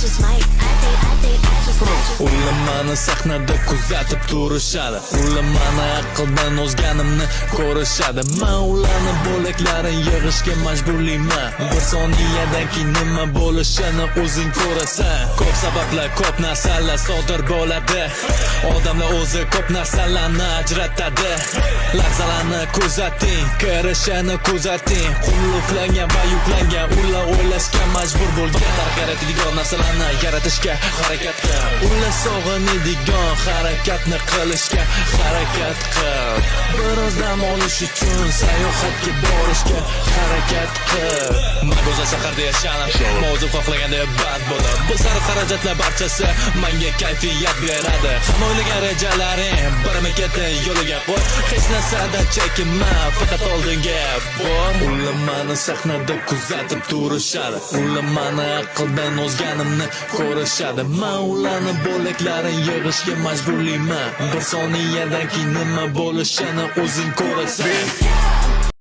just might. Ular mani sahnada kuzatib turishadi. Ular mani aqldan o'zganimni ko'rishadi. Men ularni bo'laklarini yig'ishga majburlayman. Bir soniyadan keyin nima bo'lishini o'zing ko'rasan. Ko'p sabablar, ko'p narsalar sodir bo'ladi. Odamlar o'zi ko'p narsalarni ajratadi. Lahzalarni kuzating, kirishini kuzating. Qulflangan va yuklangan ular o'ylashga majbur bo'lgan. Yaratadigan narsalarni yaratishga harakat qil. Ular sog'inadigan harakatni qilishga harakat qil. Biroz dam olish uchun sayohatga borishga harakat qil. Men go'zal shaharda yashadim, o'zim xohlaganda band bo'lib. Bu sariq xarajatlar barchasi menga kayfiyat beradi. Hamma o'ylagan rejalaring birma-ketin yo'liga qo'y. Hech narsadan chekinma, faqat oldinga bor. Ular meni sahnada kuzatib turishadi. Ular meni aqldan o'zganimni ko'rishadi. Men ularni bo'laklarini yig'ishga majburlayman. Bir soniyadan keyin nima bo'lishini o'zing ko'rasan.